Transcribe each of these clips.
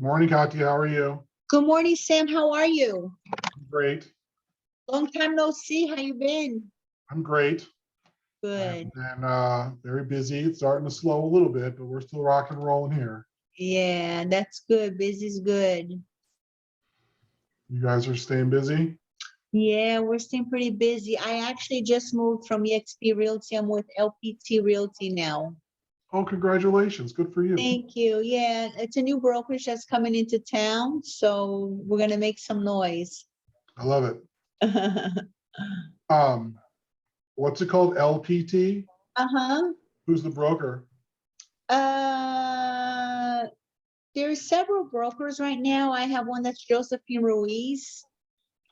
Morning, Katya. How are you? Good morning, Sam. How are you? Great. Long time no see. How you been? I'm great. Good. And very busy. It's starting to slow a little bit, but we're still rocking and rolling here. Yeah, that's good. Busy's good. You guys are staying busy? Yeah, we're staying pretty busy. I actually just moved from eXp Realty. I'm with LPT Realty now. Oh, congratulations. Good for you. Thank you. Yeah, it's a new brokerage that's coming into town, so we're gonna make some noise. I love it. What's it called? LPT? Uh-huh. Who's the broker? There's several brokers right now. I have one that's Josephine Ruiz.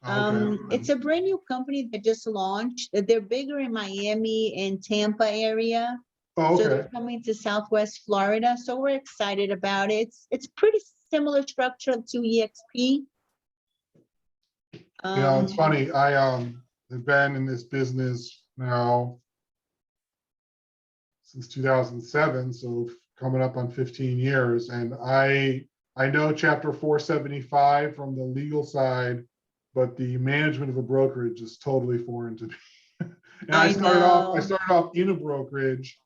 Okay. It's a brand new company that just launched. They're bigger in Miami and Tampa area. Oh, So okay. they're coming to Southwest Florida. So we're excited about it. It's pretty similar structure to EXP. It's funny. I have been in this business now since 2007, so coming up on 15 years. And I know Chapter 475 from the legal side, but the management of a brokerage is totally foreign to me. And I started off in a brokerage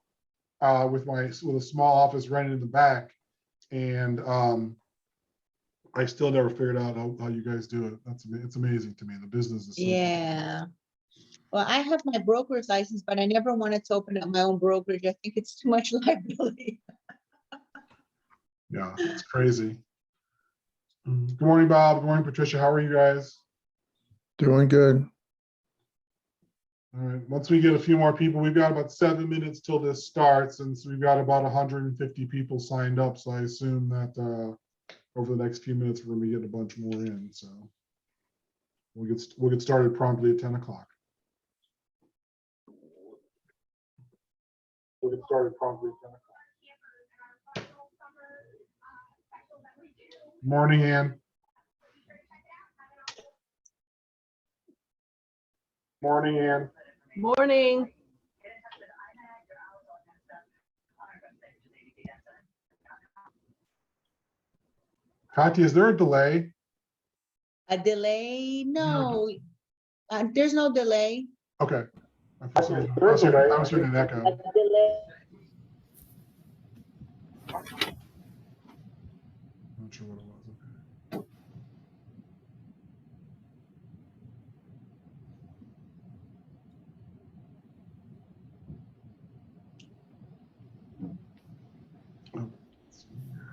with a small office rented in the back, and I still never figured out how you guys do it. It's amazing to me. The business is so Yeah. Well, I have my broker's license, but I never wanted to open up my own brokerage. I think it's too much liability. Yeah, it's crazy. Good morning, Bob. Good morning, Patricia. How are you guys? Doing good. All right. Once we get a few more people, we've got about 7 minutes till this starts, and so we've got about 150 people signed up. So I assume that over the next few minutes we're going to get a bunch more in. So we'll get started promptly at 10 o'clock. We'll get started promptly at 10 o'clock. Morning, Ann. Morning, Ann. Morning. Katya, is there a delay? A delay? No, there's no delay. Okay. I was hearing an echo. Not sure what it was. Okay. Oh, let's see here.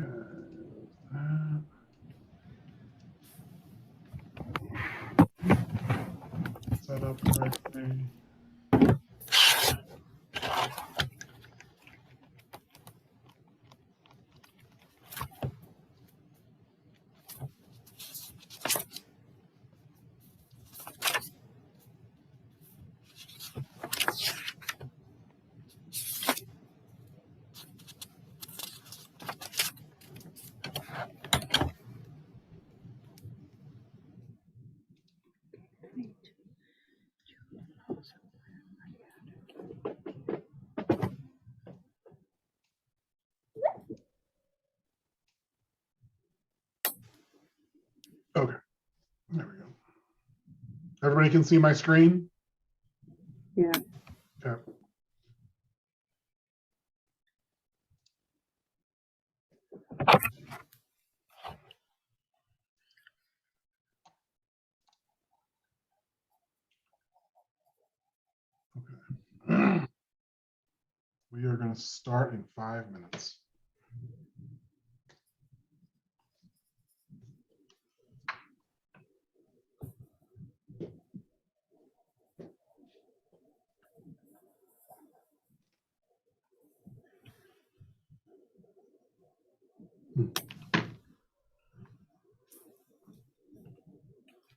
Okay, that. Set up correctly. Okay, there we go. Everybody can see my screen? Yeah. Okay. Okay. We are going to start in 5 minutes.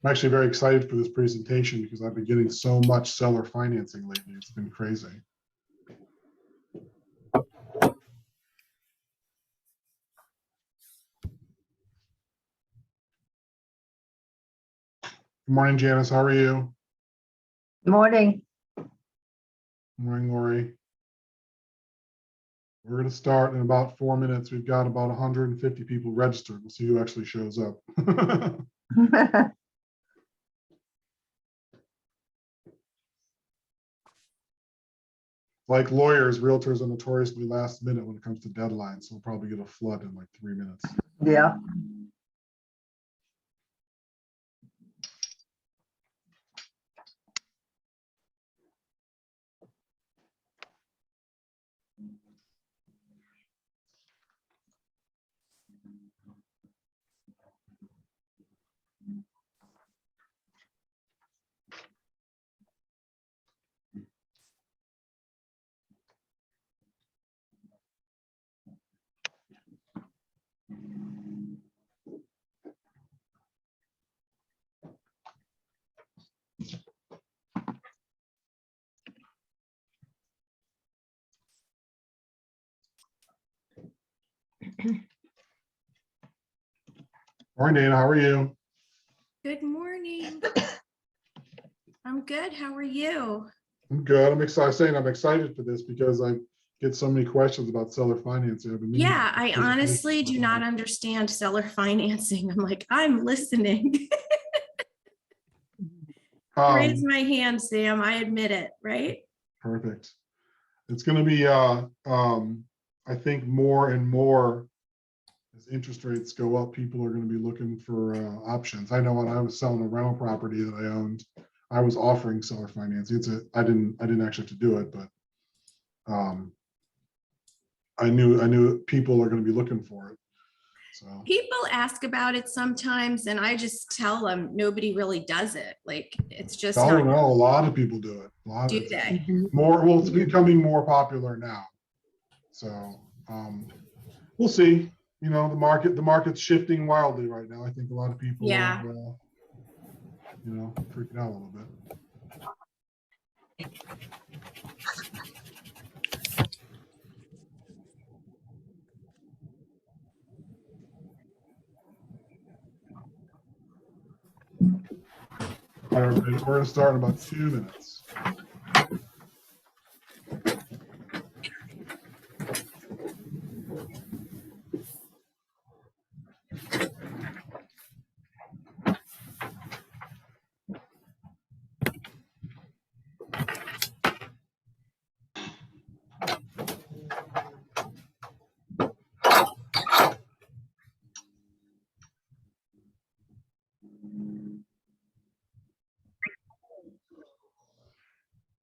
I'm actually very excited for this presentation because I've been getting so much seller financing lately. It's been crazy. Good morning, Janice. How are you? Morning. Morning, Lori. We're going to start in about 4 minutes. We've got about 150 people registered. We'll see who actually shows up. Like lawyers, realtors are notoriously last minute when it comes to deadlines. So we'll probably get a flood in like 3 minutes. Yeah. Morning, Dana. How are you? Good morning. I'm good. How are you? I'm good. I'm excited. I'm excited for this because I get so many questions about seller financing. I've been meaning Yeah, to- I honestly do not understand seller financing. I'm like, I'm listening. Raise my hand, Sam. I admit it, right? Perfect. It's going to be, I think more and more as interest rates go up, people are going to be looking for options. I know when I was selling a rental property that I owned, I was offering seller financing. I didn't actually have to do it, but I knew people are going to be looking for it. So People ask about it sometimes, and I just tell them nobody really does it. Like, it's just I don't not. know. A lot of people do it. A lot Do of they? more. Well, it's becoming more popular now. So we'll see. You know, the market's shifting wildly right now. I think a lot of people Yeah. are, you know, freaking out a little bit. All right, everybody, we're going to start in about 2 minutes.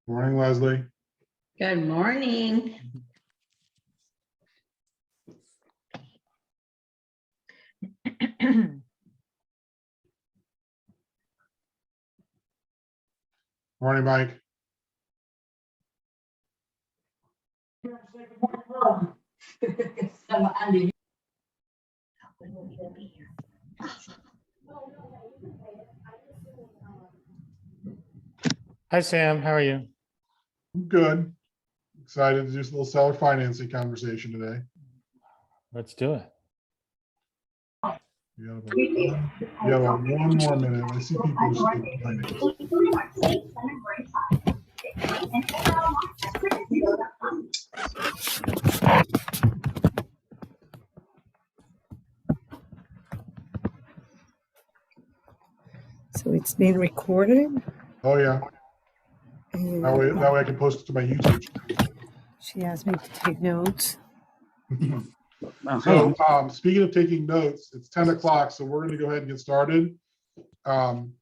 Morning, Leslie. Good morning. Morning, Mike. Hi, Sam. How are you? I'm good. Excited to do a little seller financing conversation today. Let's do it. We have about 1 more minute. I see people are still complaining. So it's being recorded. Oh yeah. And That way I can post it to my YouTube channel. she asked me to take notes. So speaking of taking notes, it's 10 o'clock, so we're going to go ahead and get started. I'm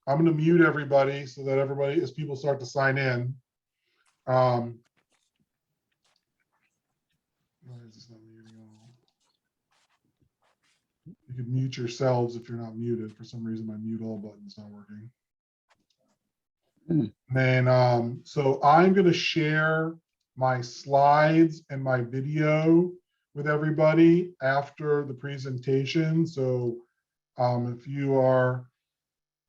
going to mute everybody so that everybody, as people start to sign in. Why is this not muting all? You can mute yourselves if you're not muted. For some reason, my mute all button's not working. And so I'm going to share my slides and my video with everybody after the presentation. So if you are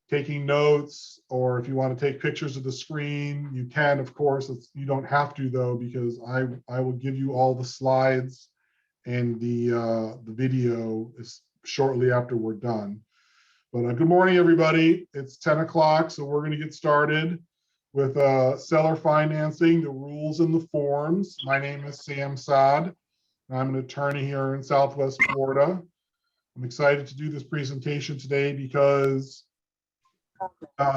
taking notes or if you want to take pictures of the screen, you can, of course. You don't have to though, because I will give you all the slides and the video is shortly after we're done. But good morning, everybody. It's 10 o'clock, so we're going to get started. with seller financing, the rules and the forms. My name is Sam Saad. I'm an attorney here in Southwest Florida. I'm excited to do this presentation today because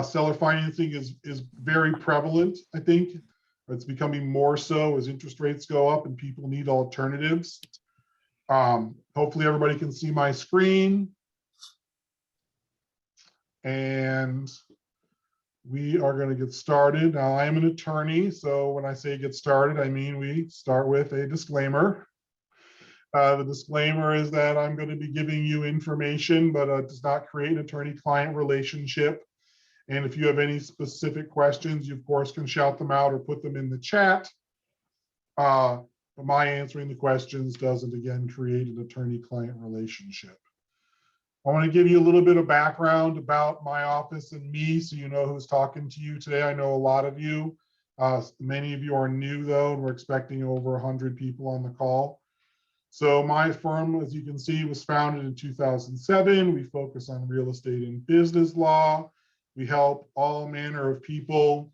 seller financing is very prevalent, I think. It's becoming more so as interest rates go up and people need alternatives. Hopefully everybody can see my screen. And we are going to get started. Now, I am an attorney, so when I say get started, I mean we start with a disclaimer. The disclaimer is that I'm going to be giving you information, but it does not create an attorney-client relationship. And if you have any specific questions, you of course can shout them out or put them in the chat. But my answering the questions doesn't, again, create an attorney-client relationship. I want to give you a little bit of background about my office and me so you know who's talking to you today. I know a lot of you. Many of you are new, though, and we're expecting over 100 people on the call. So my firm, as you can see, was founded in 2007. We focus on real estate and business law. We help all manner of people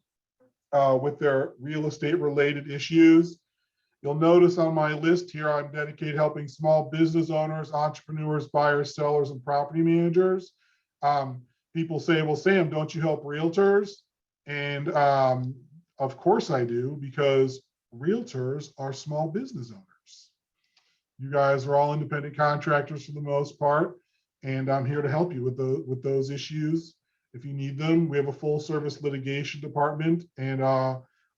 with their real estate related issues. You'll notice on my list here, I'm dedicated helping small business owners, entrepreneurs, buyers, sellers, and property managers. People say, well, Sam, don't you help realtors? And of course I do, because realtors are small business owners. You guys are all independent contractors for the most part, and I'm here to help you with those issues. If you need them, we have a full service litigation department and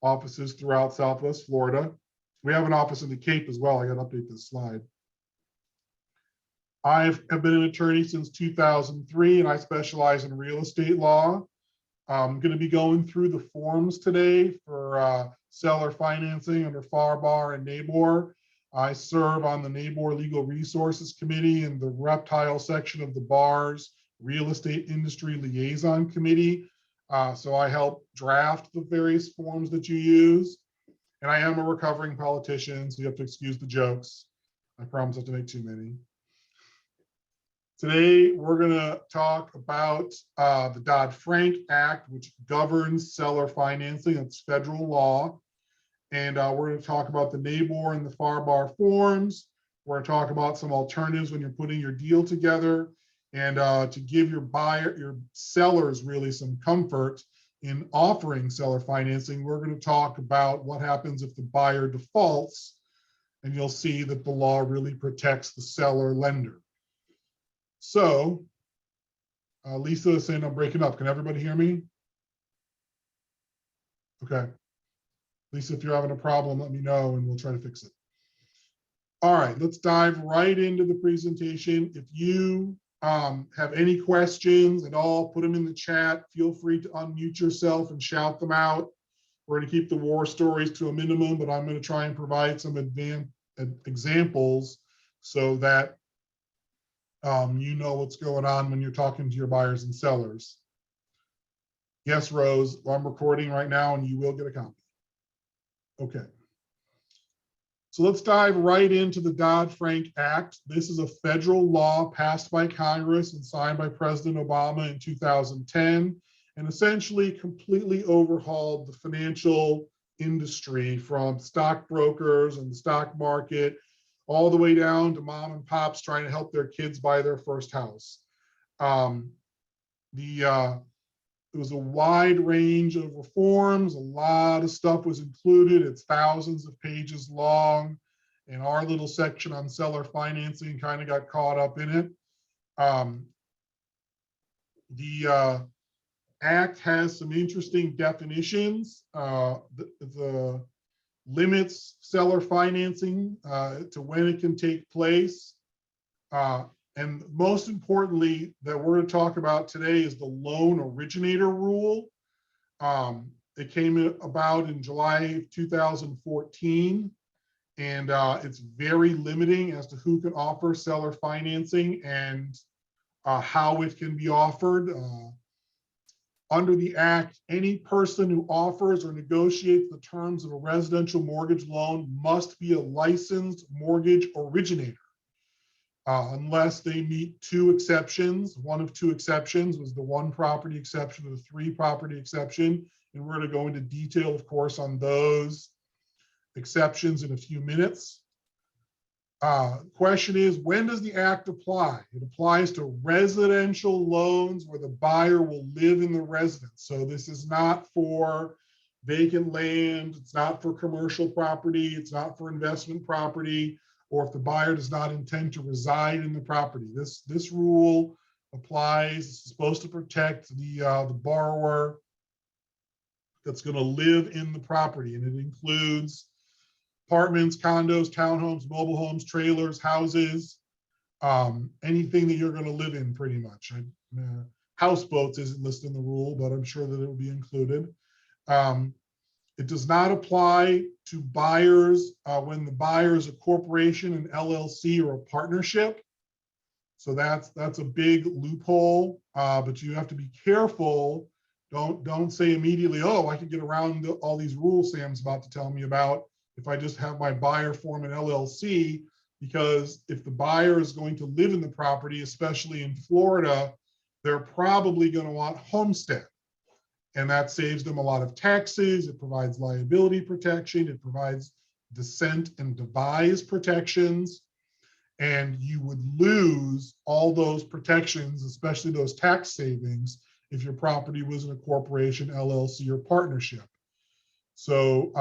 offices throughout Southwest Florida. We have an office in the Cape as well. I got to update this slide. I have been an attorney since 2003, and I specialize in real estate law. I'm going to be going through the forms today for seller financing under FAR and NABOR. I serve on the NABOR Legal Resources Committee and the reptile section of the bar's Real Estate Industry Liaison Committee. So I help draft the various forms that you use. And I am a recovering politician, so you have to excuse the jokes. I promise not to make too many. Today, we're going to talk about the Dodd-Frank Act, which governs seller financing. That's federal law. And we're going to talk about the NABOR and the FAR forms. We're going to talk about some alternatives when you're putting your deal together, and to give your sellers really some comfort in offering seller financing. We're going to talk about what happens if the buyer defaults, and you'll see that the law really protects the seller lender. So Lisa is saying I'm breaking up. Can everybody hear me? Okay. Lisa, if you're having a problem, let me know and we'll try to fix it. All right, let's dive right into the presentation. If you have any questions at all, put them in the chat. Feel free to unmute yourself and shout them out. We're going to keep the war stories to a minimum, but I'm going to try and provide some advanced examples so that you know what's going on when you're talking to your buyers and sellers. Yes, Rose, I'm recording right now and you will get a copy. Okay. So let's dive right into the Dodd-Frank Act. This is a federal law passed by Congress and signed by President Obama in 2010, and essentially completely overhauled the financial industry from stockbrokers and the stock market all the way down to mom and pops trying to help their kids buy their first house. It was a wide range of reforms. A lot of stuff was included. It's thousands of pages long. And our little section on seller financing kind of got caught up in it. The Act has some interesting definitions. The limits seller financing to when it can take place. And most importantly, that we're going to talk about today is the loan originator rule. It came about in July of 2014, and it's very limiting as to who can offer seller financing and how it can be offered. Under the Act, any person who offers or negotiates the terms of a residential mortgage loan must be a licensed mortgage originator. Unless they meet two exceptions. One of two exceptions was the one property exception or the three property exception, And we're going to go into detail, of course, on those exceptions in a few minutes. Question is, when does the act apply? It applies to residential loans where the buyer will live in the residence. So this is not for vacant land, it's not for commercial property, it's not for investment property, or if the buyer does not intend to reside in the property. This rule applies. It's supposed to protect the borrower that's going to live in the property, and it includes apartments, condos, townhomes, mobile homes, trailers, houses, anything that you're going to live in pretty much. Houseboats isn't listed in the rule, but I'm sure that it will be included. It does not apply to buyers when the buyer is a corporation, an LLC, or a partnership. So that's a big loophole, but you have to be careful. Don't say immediately, oh, I can get around all these rules Sam's about to tell me about if I just have my buyer form an LLC, because if the buyer is going to live in the property, especially in Florida, they're probably going to want homestead. And that saves them a lot of taxes. It provides liability protection. It provides descent and devise protections. And you would lose all those protections, especially those tax savings, if your property was in a corporation, LLC, or partnership. So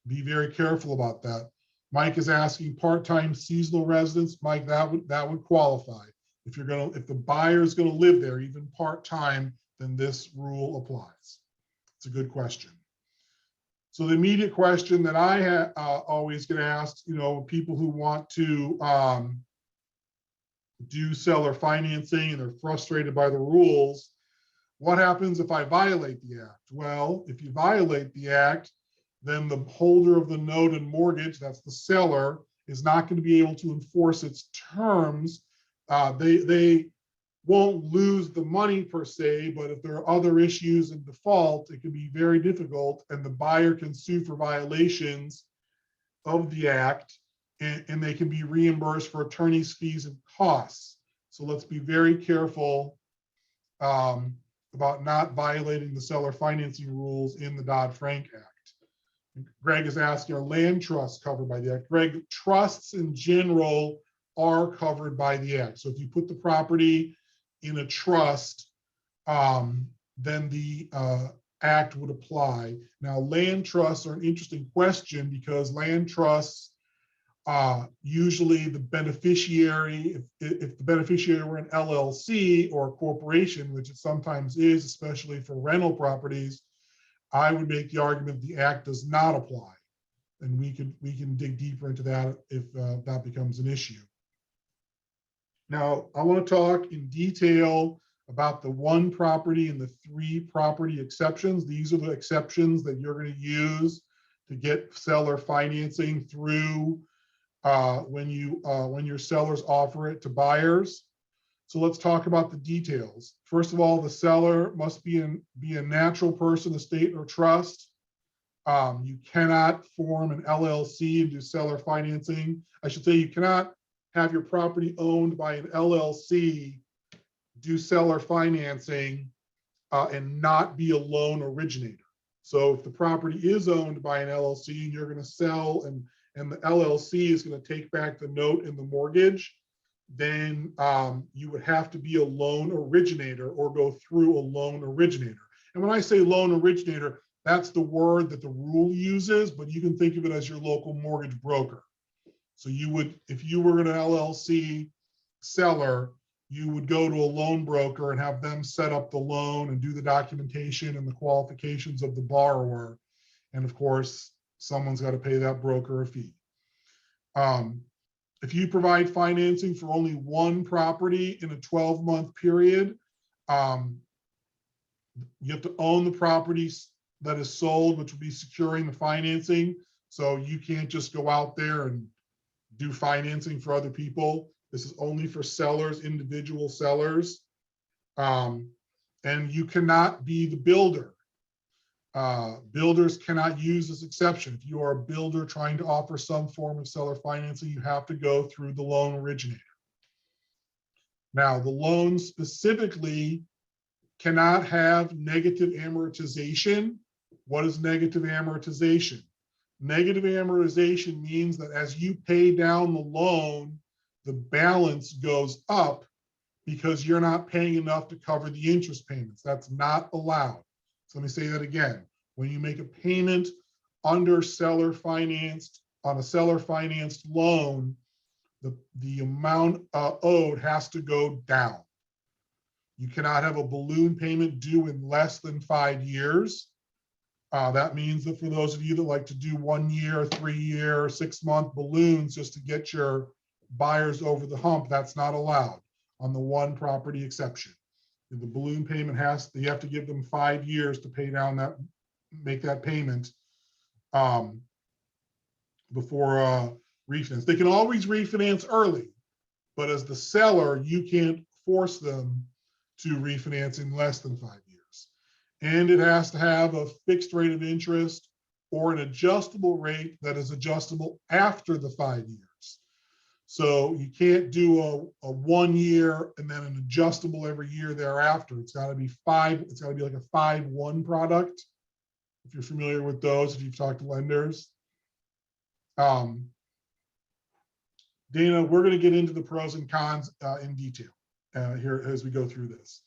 be very careful about that. Mike is asking part-time seasonal residents. Mike, that would qualify. If the buyer is going to live there, even part-time, then this rule applies. It's a good question. So the immediate question that I always get asked, people who want to do seller financing and they're frustrated by the rules, what happens if I violate the act? Well, if you violate the act, then the holder of the note and mortgage, that's the seller, is not going to be able to enforce its terms. They won't lose the money per se, but if there are other issues in default, it can be very difficult, and the buyer can sue for violations of the act, and they can be reimbursed for attorney's fees and costs. So let's be very careful about not violating the seller financing rules in the Dodd-Frank Act. Greg is asking, are land trusts covered by the act? Greg, trusts in general are covered by the act. So if you put the property in a trust, then the act would apply. Now, land trusts are an interesting question because land trusts, usually the beneficiary, if the beneficiary were an LLC or a corporation, which it sometimes is, especially for rental properties, I would make the argument the act does not apply. And we can dig deeper into that if that becomes an issue. Now, I want to talk in detail about the 1 property and the 3 property exceptions. These are the exceptions that you're going to use to get seller financing through when your sellers offer it to buyers. So let's talk about the details. First of all, the seller must be a natural person, estate, or trust. You cannot form an LLC and do seller financing. I should say you cannot have your property owned by an LLC, do seller financing, and not be a loan originator. So if the property is owned by an LLC and you're going to sell and the LLC is going to take back the note and the mortgage, then you would have to be a loan originator or go through a loan originator. And when I say loan originator, that's the word that the rule uses, but you can think of it as your local mortgage broker. So you would, if you were an LLC seller, you would go to a loan broker and have them set up the loan and do the documentation and the qualifications of the borrower. And of course, someone's got to pay that broker a fee. If you provide financing for only 1 property in a 12-month period, you have to own the properties that is sold, which would be securing the financing. So you can't just go out there and do financing for other people. This is only for sellers, individual sellers. And you cannot be the builder. Builders cannot use this exception. If you are a builder trying to offer some form of seller financing, you have to go through the loan originator. Now, the loan specifically cannot have negative amortization. What is negative amortization? Negative amortization means that as you pay down the loan, the balance goes up because you're not paying enough to cover the interest payments. That's not allowed. So let me say that again. When you make a payment under seller financed, on a seller financed loan, the amount owed has to go down. You cannot have a balloon payment due in less than 5 years. That means that for those of you that like to do 1 year, 3 year, 6 month balloons just to get your buyers over the hump, that's not allowed on the one property exception. The balloon payment you have to give them 5 years to pay down that, make that payment before refinance. They can always refinance early, but as the seller, you can't force them to refinance in less than 5 years. And it has to have a fixed rate of interest or an adjustable rate that is adjustable after the 5 years. So you can't do a 1 year and then an adjustable every year thereafter. It's got to be it's got to be like a 5-1 product. If you're familiar with those, if you've talked to lenders. Dana, we're going to get into the pros and cons in detail here as we go through this.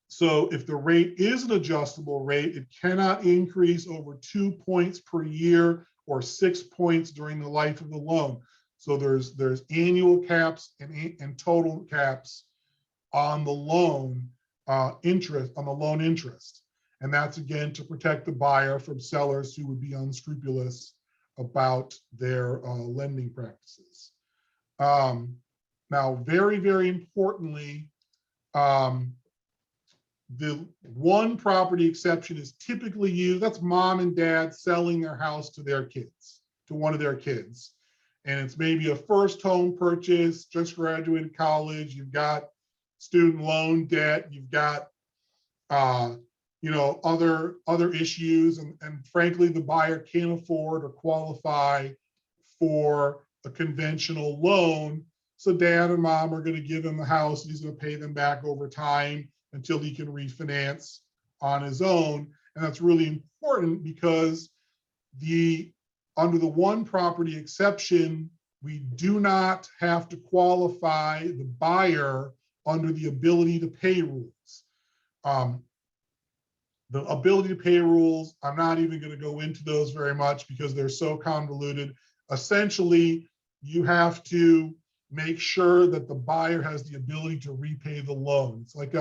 So if the rate is an adjustable rate, it cannot increase over 2 points per year or 6 points during the life of the loan. So there's annual caps and total caps on the loan interest. And that's again to protect the buyer from sellers who would be unscrupulous about their lending practices. Now, very, very importantly, the one property exception is typically used, that's mom and dad selling their house to their kids, to one of their kids. And it's maybe a first home purchase, just graduated college, you've got student loan debt, you've got other issues, and frankly, the buyer can't afford or qualify for a conventional loan. So dad and mom are going to give him the house, he's going to pay them back over time until he can refinance on his own. And that's really important because under the one property exception, we do not have to qualify the buyer under the ability to pay rules. The ability to pay rules, I'm not even going to go into those very much because they're so convoluted. Essentially, you have to make sure that the buyer has the ability to repay the loan. It's like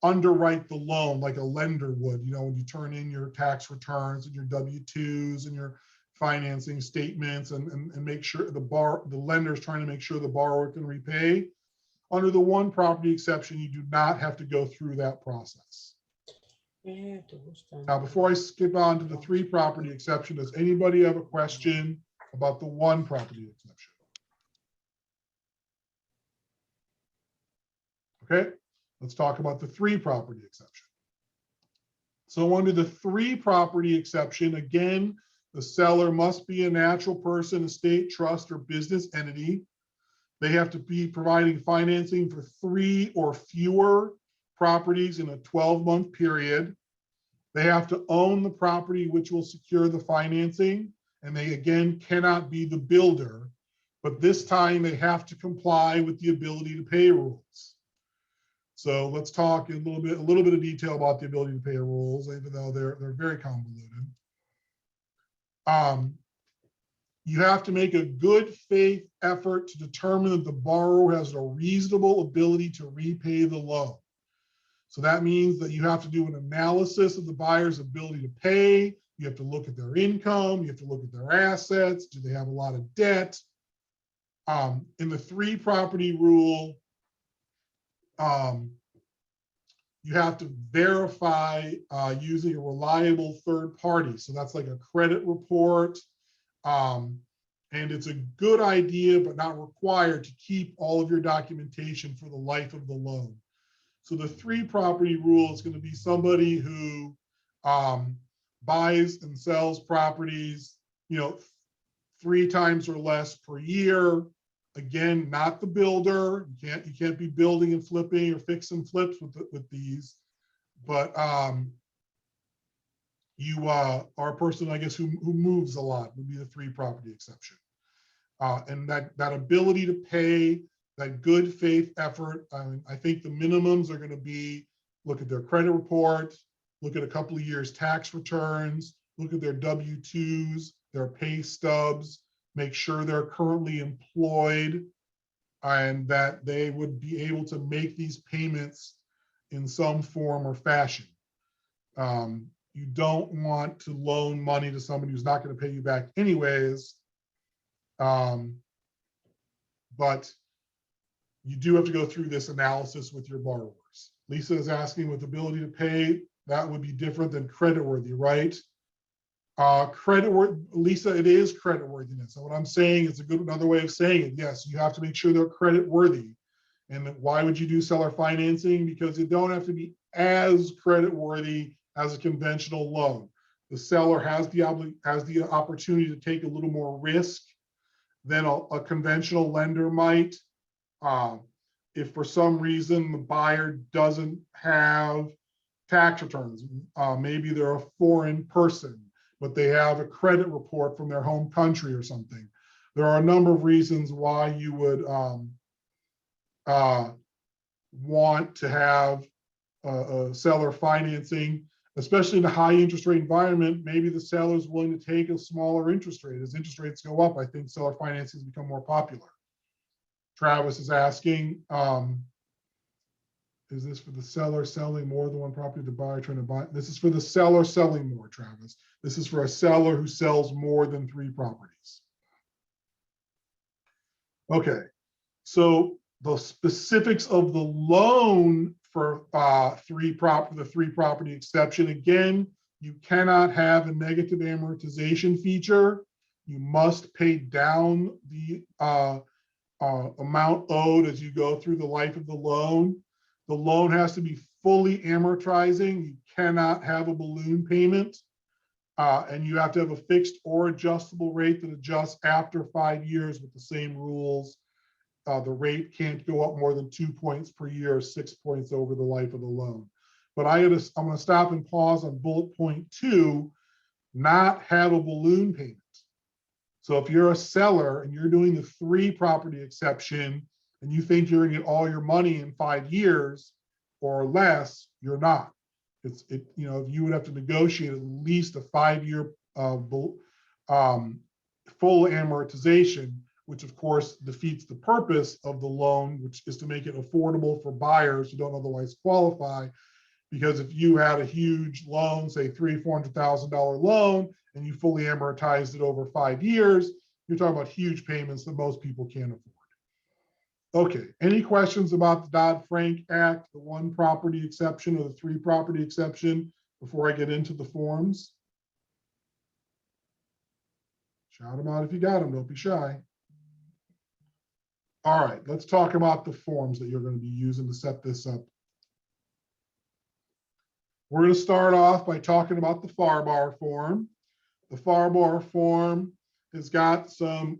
underwrite the loan like a lender would, when you turn in your tax returns and your W-2s and your financing statements and make sure the lender is trying to make sure the borrower can repay. Under the one property exception, you do not have to go through that process. Now, before I skip on to the three property exception, does anybody have a question about the one property exception? Okay, let's talk about the three property exception. So under the three property exception, again, the seller must be a natural person, estate, trust, or business entity. They have to be providing financing for 3 or fewer properties in a 12-month period. They have to own the property which will secure the financing, and they again cannot be the builder, but this time they have to comply with the ability to pay rules. So let's talk a little bit of detail about the ability to pay rules, even though they're very convoluted. You have to make a good faith effort to determine that the borrower has a reasonable ability to repay the loan. So that means that you have to do an analysis of the buyer's ability to pay. You have to look at their income. You have to look at their assets. Do they have a lot of debt? In the three property rule, you have to verify using a reliable third party. So that's like a credit report. And it's a good idea, but not required, to keep all of your documentation for the life of the loan. So the three property rule is going to be somebody who buys and sells properties, 3 times or less per year, Again, not the builder. You can't be building and flipping or fix and flips with these. But you are a person, I guess, who moves a lot, would be the 3 property exception. And that ability to pay, that good faith effort, I think the minimums are going to be, look at their credit report, look at a couple of years tax returns, look at their W-2s, their pay stubs, make sure they're currently employed, and that they would be able to make these payments in some form or fashion. You don't want to loan money to somebody who's not going to pay you back anyways. But you do have to go through this analysis with your borrowers. Lisa is asking, with ability to pay, that would be different than creditworthy, right? Lisa, it is creditworthiness. So what I'm saying is another way of saying it. Yes, you have to make sure they're creditworthy. And why would you do seller financing? Because you don't have to be as creditworthy as a conventional loan. The seller has the opportunity to take a little more risk than a conventional lender might. If for some reason the buyer doesn't have tax returns, maybe they're a foreign person, but they have a credit report from their home country or something. There are a number of reasons why you would want to have a seller financing, especially in a high interest rate environment. Maybe the seller is willing to take a smaller interest rate. As interest rates go up, I think seller financing has become more popular. Travis is asking, is this for the seller selling more than one property, the buyer trying to buy? This is for the seller selling more, Travis. This is for a seller who sells more than 3 properties. Okay, so the specifics of the loan for the 3 property exception. Again, you cannot have a negative amortization feature. You must pay down the amount owed as you go through the life of the loan. The loan has to be fully amortizing. You cannot have a balloon payment. And you have to have a fixed or adjustable rate that adjusts after 5 years with the same rules. The rate can't go up more than 2 points per year, 6 points over the life of the loan. But I'm going to stop and pause on bullet point 2, not have a balloon payment. So if you're a seller and you're doing the 3 property exception and you think you're going to get all your money in 5 years or less, you're not. You would have to negotiate at least a 5-year full amortization, which of course defeats the purpose of the loan, which is to make it affordable for buyers who don't otherwise qualify. Because if you had a huge loan, say $300,000-$400,000 loan, and you fully amortized it over 5 years, you're talking about huge payments that most people can't afford. Okay, any questions about the Dodd-Frank Act, the 1 property exception or the 3 property exception before I get into the forms? Shout them out if you got them, don't be shy. All right, let's talk about the forms that you're going to be using to set this up. We're going to start off by talking about the FAR form. The FAR form has got some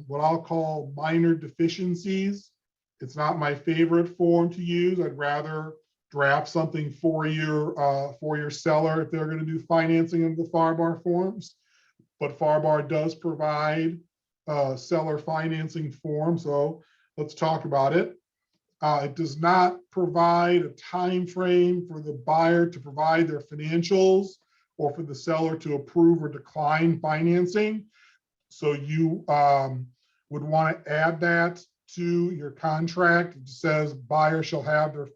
what I'll call minor deficiencies. It's not my favorite form to use. I'd rather draft something for your seller if they're going to do financing of the FAR forms. But FAR does provide seller financing form, so let's talk about it. It does not provide a time frame for the buyer to provide their financials or for the seller to approve or decline financing. So you would want to add that to your contract. It says buyer shall have their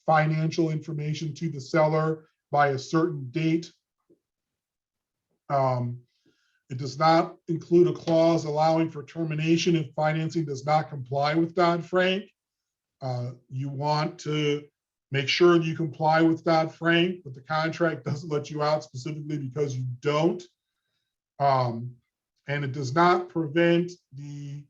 financial information to the seller by a certain date. It does not include a clause allowing for termination if financing does not comply with Dodd-Frank. You want to make sure that you comply with Dodd-Frank, but the contract doesn't let you out specifically because you don't. And it does not prevent the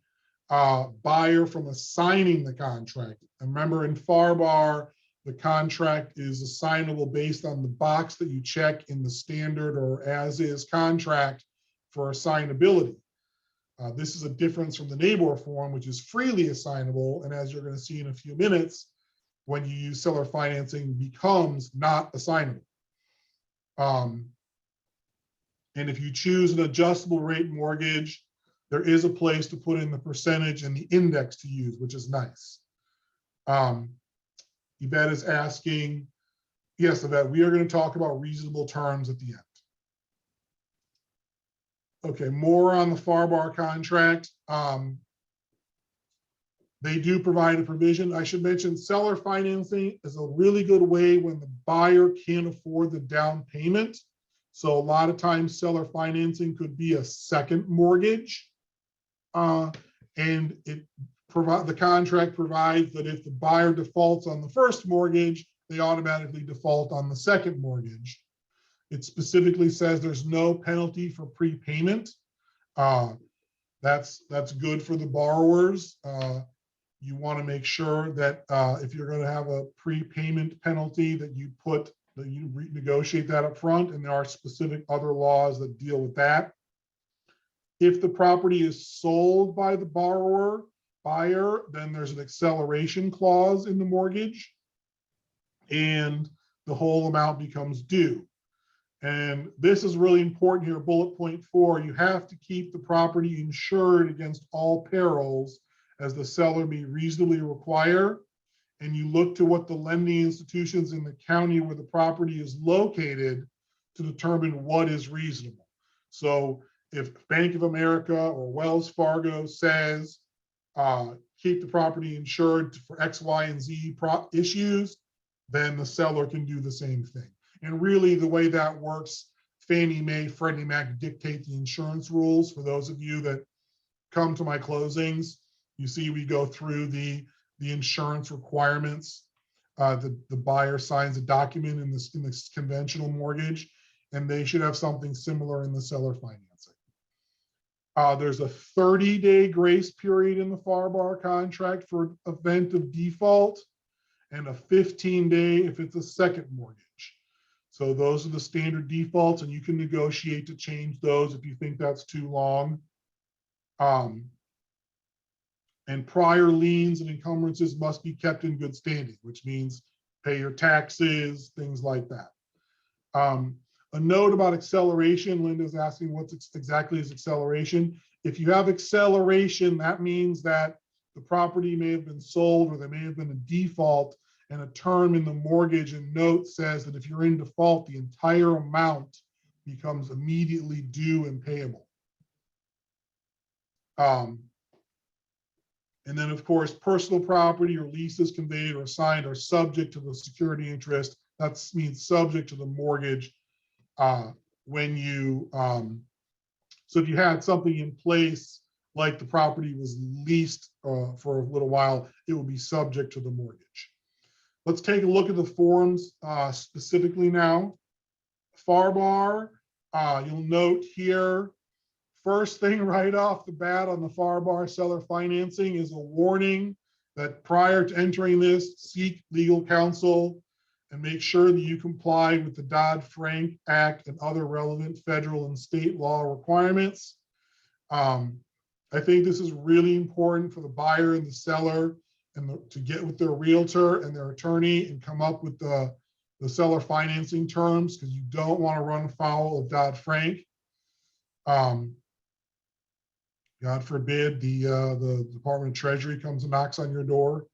buyer from assigning the contract. And remember, in FAR, the contract is assignable based on the box that you check in the standard or as is contract for assignability. This is a difference from the neighbor form, which is freely assignable. And as you're going to see in a few minutes, when you use seller financing, becomes not assignable. And if you choose an adjustable rate mortgage, there is a place to put in the percentage and the index to use, which is nice. Yvette is asking, yes, Yvette, we are going to talk about reasonable terms at the end. Okay, more on the FAR contract. They do provide a provision. I should mention seller financing is a really good way when the buyer can't afford the down payment. So a lot of times seller financing could be a second mortgage. And the contract provides that if the buyer defaults on the first mortgage, they automatically default on the second mortgage. It specifically says there's no penalty for prepayment. That's good for the borrowers. You want to make sure that if you're going to have a prepayment penalty, that you negotiate that up front, and there are specific other laws that deal with that. If the property is sold by the buyer, then there's an acceleration clause in the mortgage, and the whole amount becomes due. And this is really important here, bullet point 4, you have to keep the property insured against all perils as the seller may reasonably require. And you look to what the lending institutions in the county where the property is located to determine what is reasonable. So if Bank of America or Wells Fargo says, keep the property insured for X, Y, and Z issues, then the seller can do the same thing. And really the way that works, Fannie Mae, Freddie Mac dictate the insurance rules. For those of you that come to my closings, you see we go through the insurance requirements. The buyer signs a document in this conventional mortgage, and they should have something similar in the seller financing. There's a 30-day grace period in the FAR contract for event of default, and a 15-day if it's a second mortgage. So those are the standard defaults, and you can negotiate to change those if you think that's too long. And prior liens and encumbrances must be kept in good standing, which means pay your taxes, things like that. A note about acceleration, Linda's asking what exactly is acceleration. If you have acceleration, that means that the property may have been sold or there may have been a default, and a term in the mortgage and note says that if you're in default, the entire amount becomes immediately due and payable. And then, of course, personal property or leases conveyed or assigned are subject to the security interest. That means subject to the mortgage when you, so if you had something in place, like the property was leased for a little while, it will be subject to the mortgage. Let's take a look at the forms specifically now. FAR, you'll note here, first thing right off the bat on the FAR seller financing is a warning that prior to entering this, seek legal counsel and make sure that you comply with the Dodd-Frank Act and other relevant federal and state law requirements. I think this is really important for the buyer and the seller and to get with their realtor and their attorney and come up with the seller financing terms, because you don't want to run afoul of Dodd-Frank. God forbid the Department of Treasury comes and knocks on your door.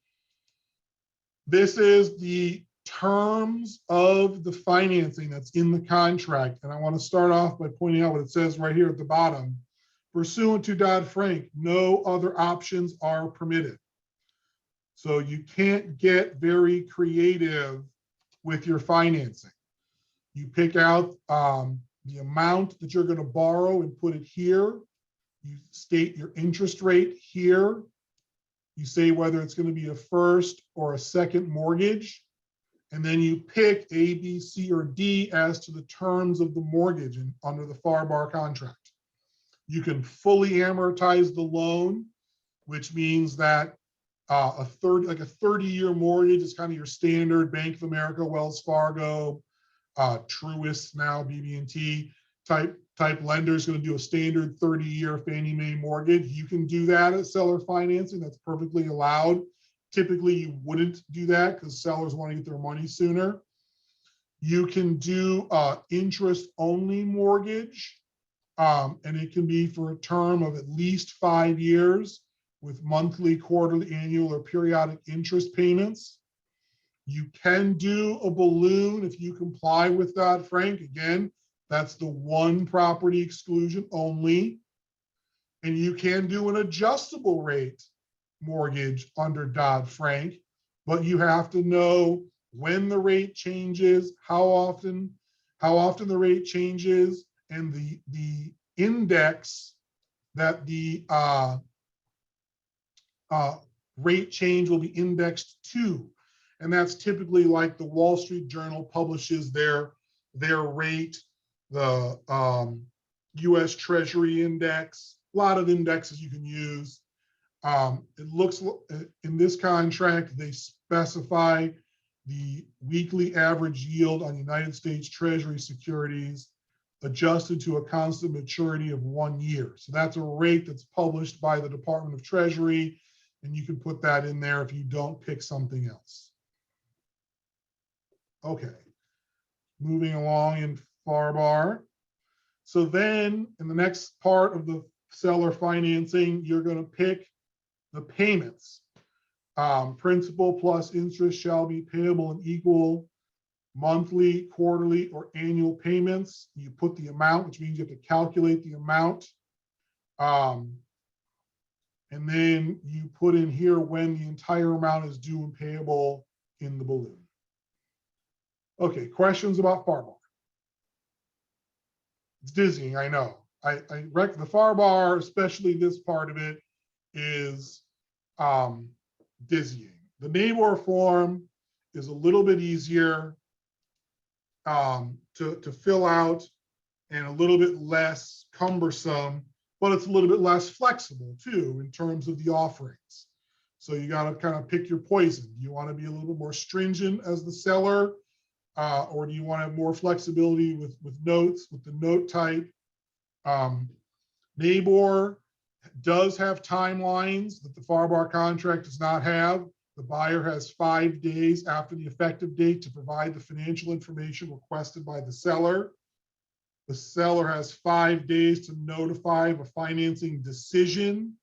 This is the terms of the financing that's in the contract. And I want to start off by pointing out what it says right here at the bottom. Pursuant to Dodd-Frank, no other options are permitted. So you can't get very creative with your financing. You pick out the amount that you're going to borrow and put it here. You state your interest rate here. You say whether it's going to be a first or a second mortgage. And then you pick A, B, C, or D as to the terms of the mortgage and under the FAR contract. You can fully amortize the loan, which means that a 30-year mortgage is kind of your standard Bank of America, Wells Fargo, Truist now, BB&T type type lender is going to do a standard 30-year Fannie Mae mortgage. You can do that at seller financing. That's perfectly allowed. Typically, you wouldn't do that because sellers want to get their money sooner. You can do interest-only mortgage, and it can be for a term of at least 5 years with monthly, quarterly, annual, or periodic interest payments. You can do a balloon if you comply with Dodd-Frank. Again, that's the one property exclusion only. And you can do an adjustable rate mortgage under Dodd-Frank, but you have to know when the rate changes, how often the rate changes, and the index that the rate change will be indexed to. And that's typically like the Wall Street Journal publishes their rate, the US Treasury Index, a lot of indexes you can use. It looks, in this contract, they specify the weekly average yield on United States Treasury securities adjusted to a constant maturity of 1 year. So that's a rate that's published by the Department of Treasury, and you can put that in there if you don't pick something else. Okay, moving along in FAR-BAR. So then in the next part of the seller financing, you're going to pick the payments. Principal plus interest shall be payable in equal monthly, quarterly, or annual payments. You put the amount, which means you have to calculate the amount. And then you put in here when the entire amount is due and payable in the balloon. Okay, questions about FAR-BAR? It's dizzying, I know. The FAR-BAR, especially this part of it, is dizzying. The NABOR form is a little bit easier to fill out and a little bit less cumbersome, but it's a little bit less flexible too in terms of the offerings. So you got to kind of pick your poison. Do you want to be a little bit more stringent as the seller, or do you want to have more flexibility with notes, with the note type? NABOR does have timelines that the FAR-BAR contract does not have. The buyer has 5 days after the effective date to provide the financial information requested by the seller. The seller has 5 days to notify of a financing decision.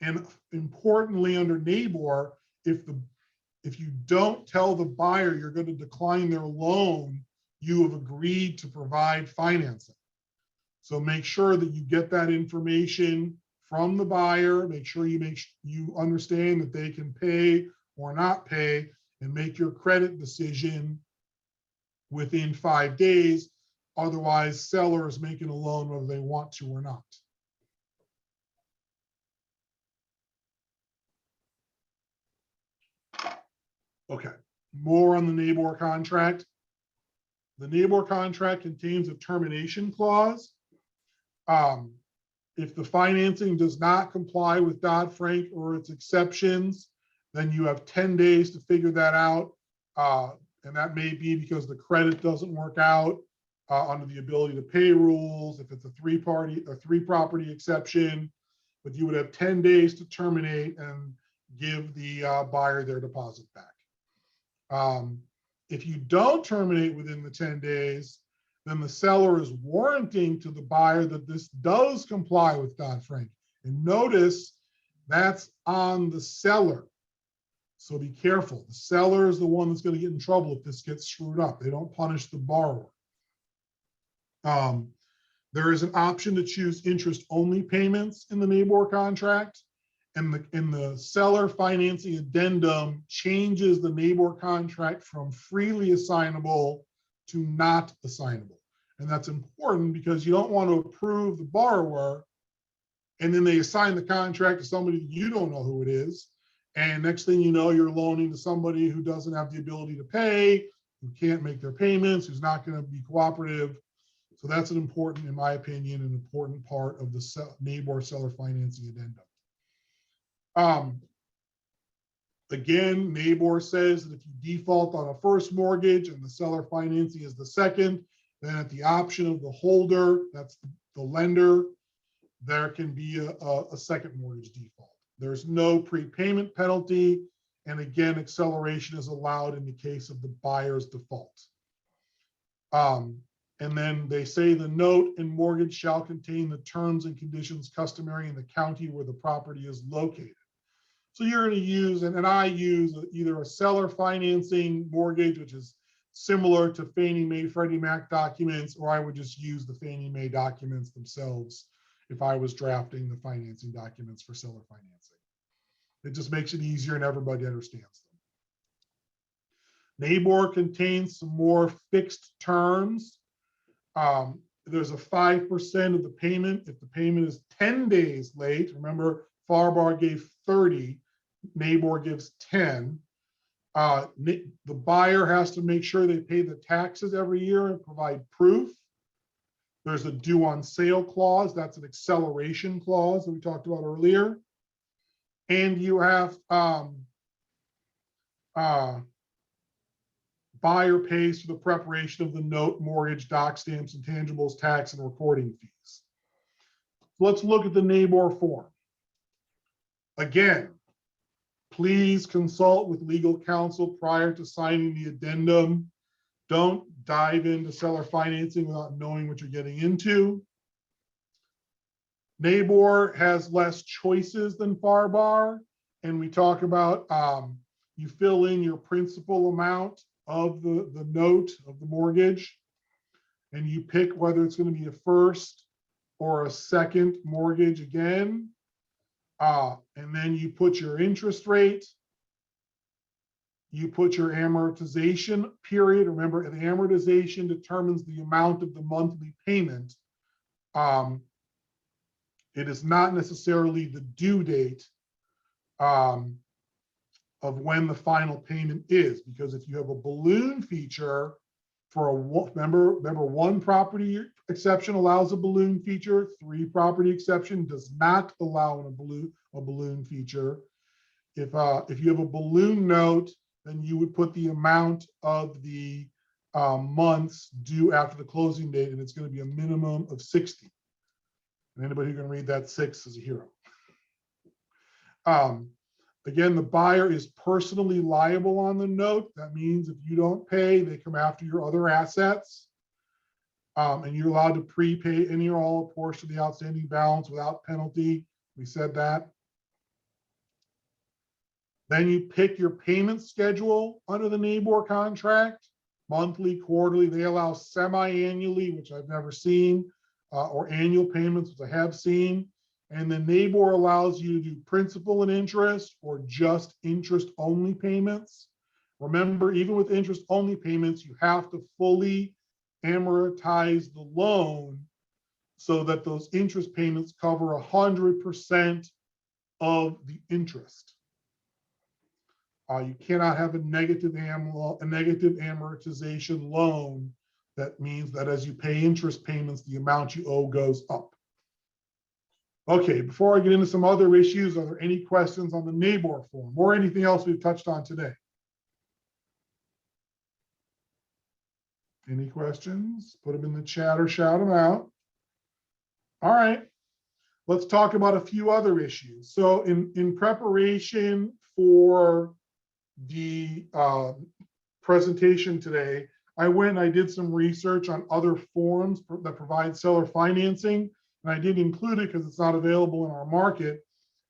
And importantly, under NABOR, if you don't tell the buyer you're going to decline their loan, you have agreed to provide financing. So make sure that you get that information from the buyer. Make sure you understand that they can pay or not pay, and make your credit decision within 5 days. Otherwise, seller is making a loan whether they want to or not. Okay, more on the NABOR contract. The NABOR contract contains a termination clause. If the financing does not comply with Dodd-Frank or its exceptions, then you have 10 days to figure that out. And that may be because the credit doesn't work out under the ability to pay rules, if it's a three property exception, but you would have 10 days to terminate and give the buyer their deposit back. If you don't terminate within the 10 days, then the seller is warranting to the buyer that this does comply with Dodd-Frank. And notice that's on the seller. So be careful. The seller is the one that's going to get in trouble if this gets screwed up. They don't punish the borrower. There is an option to choose interest-only payments in the NABOR contract. And the seller financing addendum changes the NABOR contract from freely assignable to not assignable. And that's important because you don't want to approve the borrower and then they assign the contract to somebody you don't know who it is. And next thing you know, you're loaning to somebody who doesn't have the ability to pay, who can't make their payments, who's not going to be cooperative. So that's an important, in my opinion, an important part of the NABOR seller financing addendum. Again, NABOR says that if you default on a first mortgage and the seller financing is the second, Then at the option of the holder, that's the lender, there can be a second mortgage default. There's no prepayment penalty. And again, acceleration is allowed in the case of the buyer's default. And then they say the note and mortgage shall contain the terms and conditions customary in the county where the property is located. So you're going to use, and I use either a seller financing mortgage, which is similar to Fannie Mae, Freddie Mac documents, or I would just use the Fannie Mae documents themselves if I was drafting the financing documents for seller financing. It just makes it easier and everybody understands them. NABOR contains some more fixed terms. There's a 5% of the payment if the payment is 10 days late. Remember, FARBAR gave 30, NABOR gives 10. The buyer has to make sure they pay the taxes every year and provide proof. There's a due on sale clause. That's an acceleration clause that we talked about earlier. And you have buyer pays for the preparation of the note, mortgage, doc stamps, intangibles, tax, and recording fees. Let's look at the NABOR form. Again, please consult with legal counsel prior to signing the addendum. Don't dive into seller financing without knowing what you're getting into. NABOR has less choices than FARBAR, and we talk about you fill in your principal amount of the note of the mortgage, and you pick whether it's going to be a first or a second mortgage again. And then you put your interest rate, you put your amortization period. Remember, the amortization determines the amount of the monthly payment. It is not necessarily the due date of when the final payment is, because if you have a balloon feature for remember one property exception allows a balloon feature, 3 property exception does not allow a balloon feature. If you have a balloon note, then you would put the amount of the months due after the closing date, and it's going to be a minimum of 60. And anybody who can read that 6 is a hero. Again, the buyer is personally liable on the note. That means if you don't pay, they come after your other assets. And you're allowed to prepay any or all portion of the outstanding balance without penalty. We said that. Then you pick your payment schedule under the NABOR contract, monthly, quarterly. They allow semi-annually, which I've never seen, or annual payments, which I have seen. And then NABOR allows you to do principal and interest or just interest only payments. Remember, even with interest only payments, you have to fully amortize the loan so that those interest payments cover 100% of the interest. You cannot have a negative amortization loan. That means that as you pay interest payments, the amount you owe goes up. Okay, before I get into some other issues, are there any questions on the NABOR form or anything else we've touched on today? Any questions? Put them in the chat or shout them out. All right, let's talk about a few other issues. So in preparation for the presentation today, I went and I did some research on other forms that provide seller financing. And I didn't include it because it's not available in our market,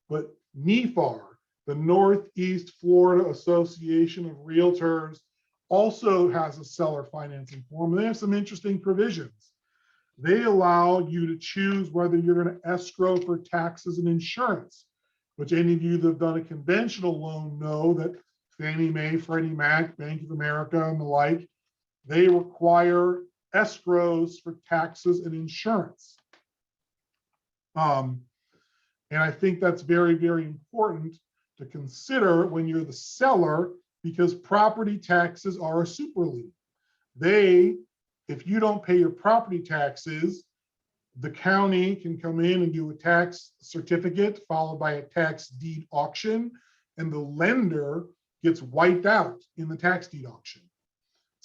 but NEFAR, the Northeast Florida Association of Realtors, also has a seller financing form. And they have some interesting provisions. They allow you to choose whether you're going to escrow for taxes and insurance, which any of you that have done a conventional loan know that Fannie Mae, Freddie Mac, Bank of America, and the like, they require escrows for taxes and insurance. And I think that's very, very important to consider when you're the seller, because property taxes are a super lien. If you don't pay your property taxes, the county can come in and do a tax certificate followed by a tax deed auction, and the lender gets wiped out in the tax deed auction.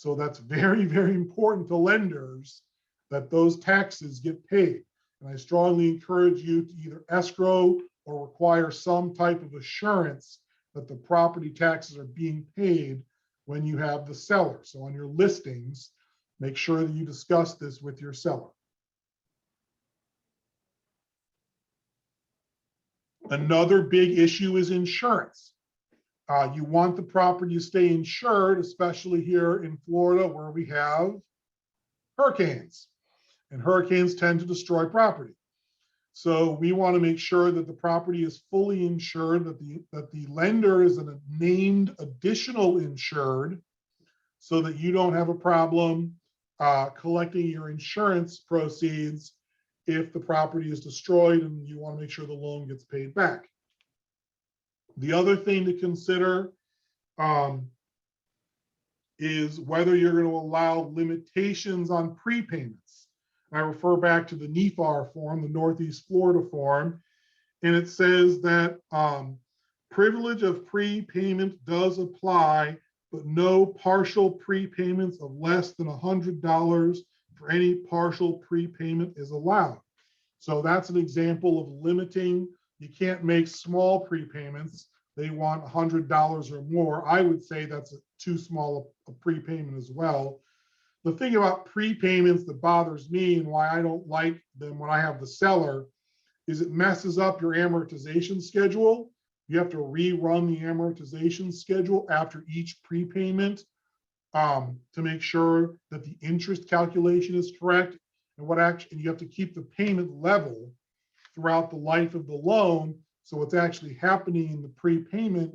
So that's very, very important to lenders that those taxes get paid. And I strongly encourage you to either escrow or require some type of assurance that the property taxes are being paid when you have the seller. So on your listings, make sure that you discuss this with your seller. Another big issue is insurance. You want the property to stay insured, especially here in Florida where we have hurricanes. And hurricanes tend to destroy property. So we want to make sure that the property is fully insured, that the lender is a named additional insured, so that you don't have a problem collecting your insurance proceeds if the property is destroyed and you want to make sure the loan gets paid back. The other thing to consider is whether you're going to allow limitations on prepayments. I refer back to the NEFAR form, the Northeast Florida form, and it says that privilege of prepayment does apply, but no partial prepayments of less than $100 for any partial prepayment is allowed. So that's an example of limiting. You can't make small prepayments. They want $100 or more. I would say that's too small a prepayment as well. The thing about prepayments that bothers me and why I don't like them when I have the seller is it messes up your amortization schedule. You have to rerun the amortization schedule after each prepayment to make sure that the interest calculation is correct. And you have to keep the payment level throughout the life of the loan. So what's actually happening in the prepayment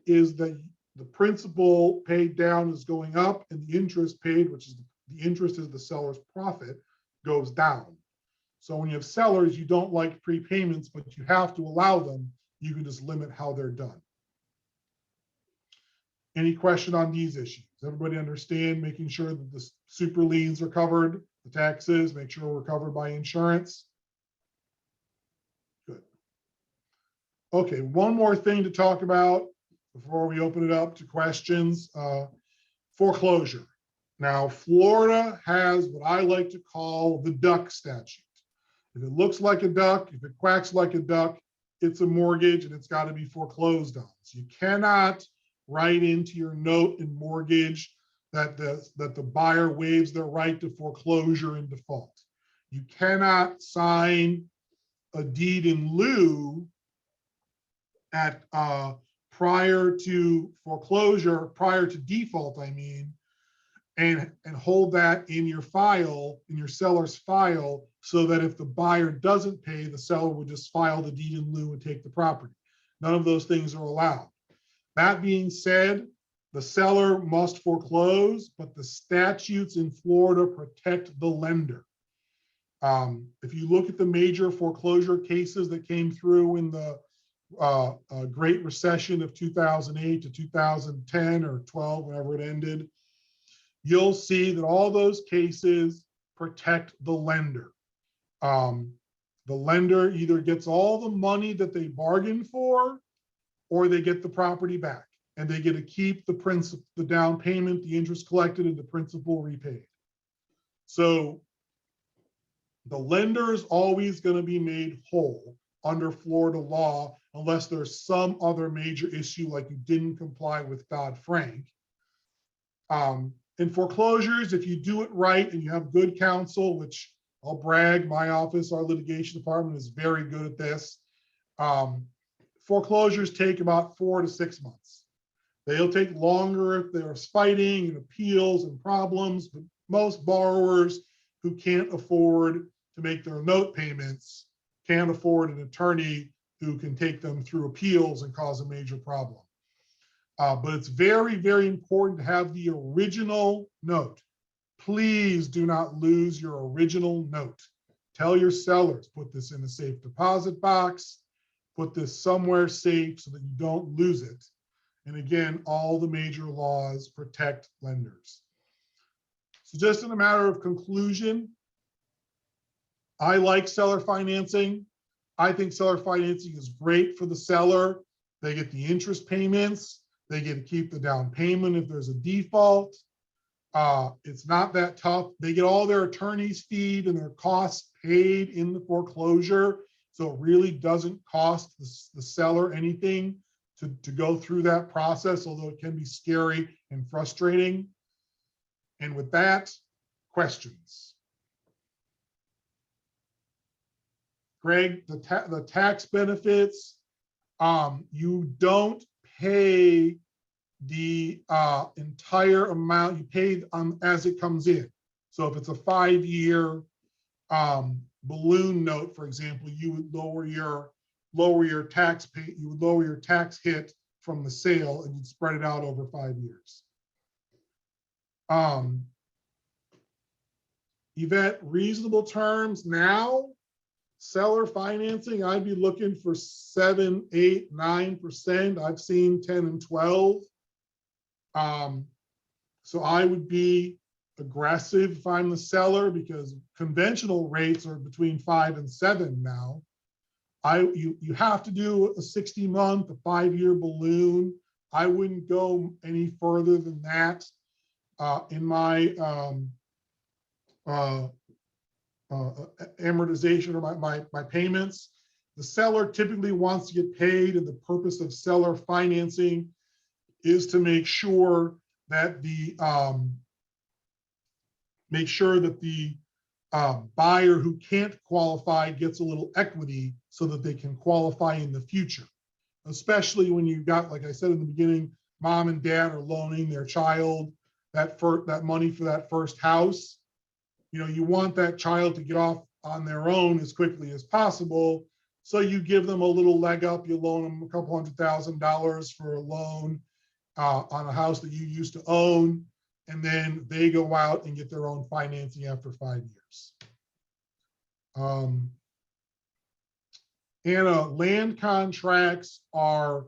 is that the principal paid down is going up and the interest paid, which is the interest is the seller's profit, goes down. So when you have sellers, you don't like prepayments, but you have to allow them. You can just limit how they're done. Any question on these issues? Everybody understand making sure that the super liens are covered, the taxes, make sure we're covered by insurance? Good. Okay, one more thing to talk about before we open it up to questions. Foreclosure. Now, Florida has what I like to call the duck statute. If it looks like a duck, if it quacks like a duck, it's a mortgage and it's got to be foreclosed on. So you cannot write into your note and mortgage that the buyer waives their right to foreclosure in default. You cannot sign a deed in lieu at prior to foreclosure, prior to default, I mean, and hold that in your file, in your seller's file, so that if the buyer doesn't pay, the seller would just file the deed in lieu and take the property. None of those things are allowed. That being said, the seller must foreclose, but the statutes in Florida protect the lender. If you look at the major foreclosure cases that came through in the Great Recession of 2008 to 2010 or 12, whenever it ended, you'll see that all those cases protect the lender. The lender either gets all the money that they bargained for, or they get the property back, and they get to keep the principal, the down payment, the interest collected, and the principal repaid. So the lender is always going to be made whole under Florida law, unless there's some other major issue like you didn't comply with Dodd-Frank. In foreclosures, if you do it right and you have good counsel, which I'll brag, my office, our litigation department is very good at this. Foreclosures take about 4 to 6 months. They'll take longer if there's fighting and appeals and problems, but most borrowers who can't afford to make their note payments can't afford an attorney who can take them through appeals and cause a major problem. But it's very, very important to have the original note. Please do not lose your original note. Tell your sellers, put this in a safe deposit box, put this somewhere safe so that you don't lose it. And again, all the major laws protect lenders. So just in a matter of conclusion, I like seller financing. I think seller financing is great for the seller. They get the interest payments. They get to keep the down payment if there's a default. It's not that tough. They get all their attorney's fees and their costs paid in the foreclosure. So it really doesn't cost the seller anything to go through that process, although it can be scary and frustrating. And with that, questions? Greg, the tax benefits, you don't pay the entire amount. You pay as it comes in. So if it's a 5-year balloon note, for example, you would lower your tax pay. You would lower your tax hit from the sale, and you'd spread it out over 5 years. Yvette, reasonable terms now. Seller financing, I'd be looking for 7, 8, 9%. I've seen 10 and 12. So I would be aggressive if I'm the seller, because conventional rates are between 5 and 7 now. You have to do a 60-month, a 5-year balloon. I wouldn't go any further than that in my amortization or my payments. The seller typically wants to get paid, and the purpose of seller financing is to make sure that the buyer who can't qualify gets a little equity so that they can qualify in the future. Especially when you've got, like I said in the beginning, mom and dad are loaning their child that money for that first house. You know, you want that child to get off on their own as quickly as possible. So you give them a little leg up. You loan them a couple $100,000 for a loan on a house that you used to own, and then they go out and get their own financing after 5 years. Anna, land contracts are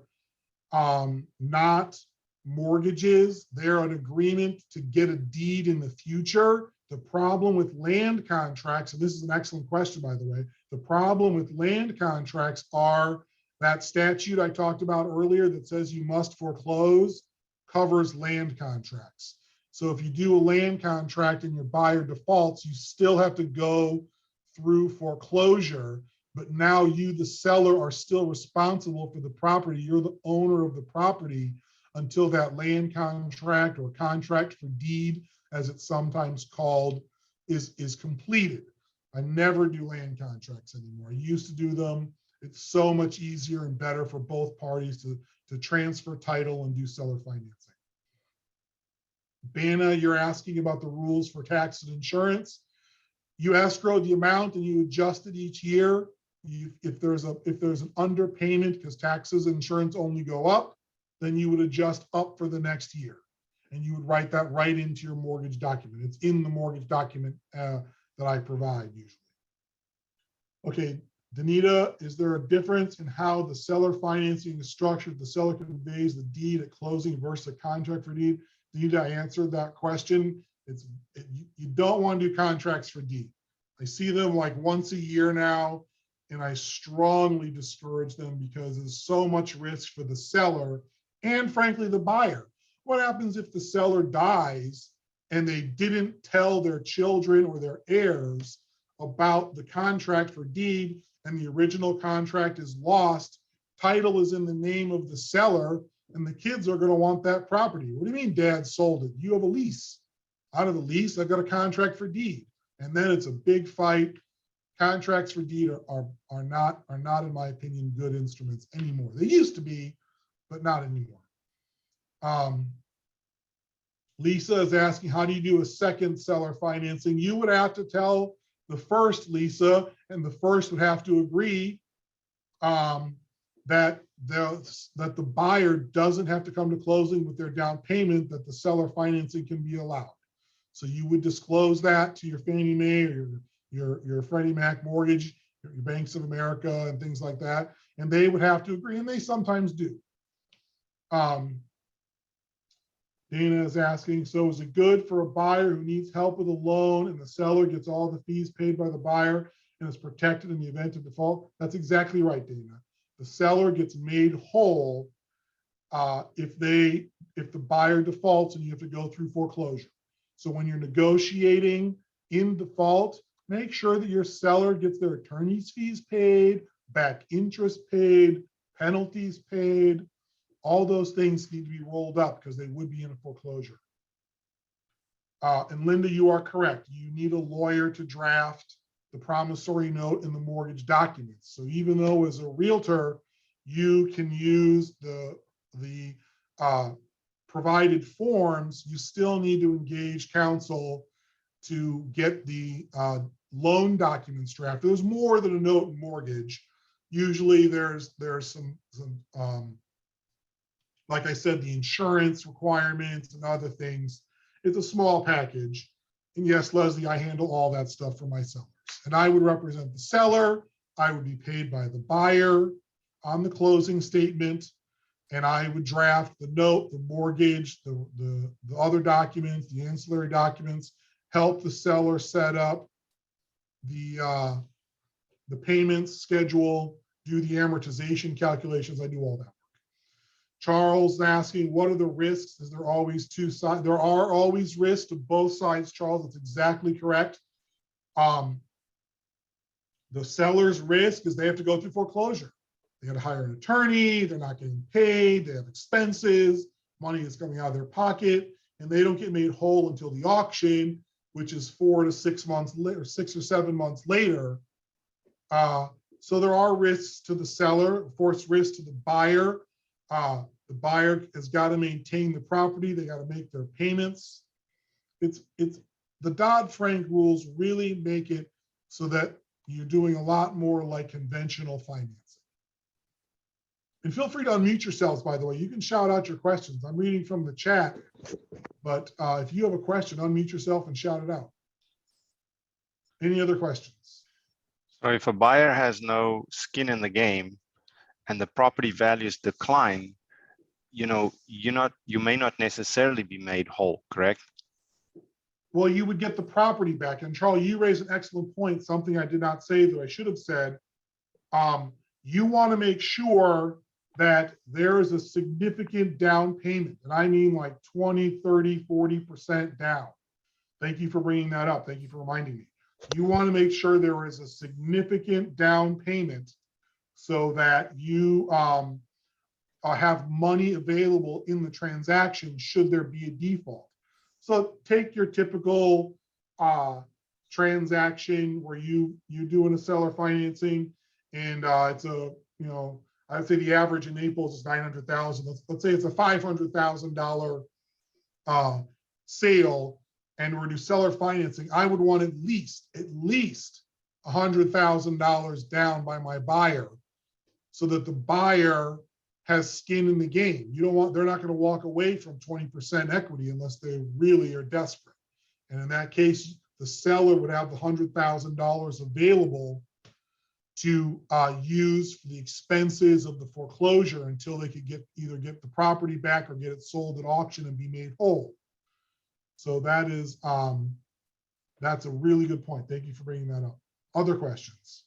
not mortgages. They're an agreement to get a deed in the future. The problem with land contracts, and this is an excellent question, by the way, the problem with land contracts are that statute I talked about earlier that says you must foreclose covers land contracts. So if you do a land contract and your buyer defaults, you still have to go through foreclosure, but now you, the seller, are still responsible for the property. You're the owner of the property until that land contract or contract for deed, as it's sometimes called, is completed. I never do land contracts anymore. I used to do them. It's so much easier and better for both parties to transfer title and do seller financing. Bana, you're asking about the rules for tax and insurance. You escrow the amount and you adjust it each year. If there's an underpayment because taxes and insurance only go up, then you would adjust up for the next year. And you would write that right into your mortgage document. It's in the mortgage document that I provide usually. Okay, Danita, is there a difference in how the seller financing is structured? The seller conveys the deed at closing versus a contract for deed. Danita, I answered that question. You don't want to do contracts for deed. I see them like once a year now, and I strongly discourage them because there's so much risk for the seller and frankly the buyer. What happens if the seller dies and they didn't tell their children or their heirs about the contract for deed, and the original contract is lost, title is in the name of the seller, and the kids are going to want that property? What do you mean dad sold it? You have a lease. Out of the lease, I've got a contract for deed. And then it's a big fight. Contracts for deed are not, in my opinion, good instruments anymore. They used to be, but not anymore. Lisa is asking, how do you do a second seller financing? You would have to tell the first, Lisa, and the first would have to agree that the buyer doesn't have to come to closing with their down payment, that the seller financing can be allowed. So you would disclose that to your Fannie Mae or your Freddie Mac mortgage, your Banks of America and things like that, and they would have to agree, and they sometimes do. Dana is asking, so is it good for a buyer who needs help with a loan and the seller gets all the fees paid by the buyer and is protected in the event of default? That's exactly right, Dana. The seller gets made whole if the buyer defaults and you have to go through foreclosure. So when you're negotiating in default, make sure that your seller gets their attorney's fees paid, back interest paid, penalties paid. All those things need to be rolled up because they would be in a foreclosure. And Linda, you are correct. You need a lawyer to draft the promissory note and the mortgage documents. So even though as a realtor, you can use the provided forms, you still need to engage counsel to get the loan documents drafted. There's more than a note and mortgage. Usually there's some like I said, the insurance requirements and other things. It's a small package. And yes, Leslie, I handle all that stuff for my sellers. And I would represent the seller. I would be paid by the buyer on the closing statement. And I would draft the note, the mortgage, the other documents, the ancillary documents, help the seller set up the payments schedule, do the amortization calculations. I do all that. Charles asking, what are the risks? Is there always two sides? There are always risks to both sides, Charles. That's exactly correct. The seller's risk is they have to go through foreclosure. They got to hire an attorney. They're not getting paid. They have expenses. Money is coming out of their pocket, and they don't get made whole until the auction, which is 4 to 6 months later, 6 or 7 months later. So there are risks to the seller, of course, risks to the buyer. The buyer has got to maintain the property. They got to make their payments. It's the Dodd-Frank rules really make it so that you're doing a lot more like conventional financing. And feel free to unmute yourselves, by the way. You can shout out your questions. I'm reading from the chat, but if you have a question, unmute yourself and shout it out. Any other questions? So if a buyer has no skin in the game and the property values decline, you may not necessarily be made whole, correct? Well, you would get the property back. And Charlie, you raised an excellent point, something I did not say that I should have said. You want to make sure that there is a significant down payment. And I mean like 20, 30, 40% down. Thank you for bringing that up. Thank you for reminding me. You want to make sure there is a significant down payment so that you have money available in the transaction should there be a default. So take your typical transaction where you doing a seller financing, and it's a, I'd say the average in Naples is 900,000. Let's say it's a $500,000 sale, and we're doing seller financing. I would want at least $100,000 down by my buyer, so that the buyer has skin in the game. They're not going to walk away from 20% equity unless they really are desperate. And in that case, the seller would have the $100,000 available to use for the expenses of the foreclosure until they could either get the property back or get it sold at auction and be made whole. So that is, that's a really good point. Thank you for bringing that up. Other questions?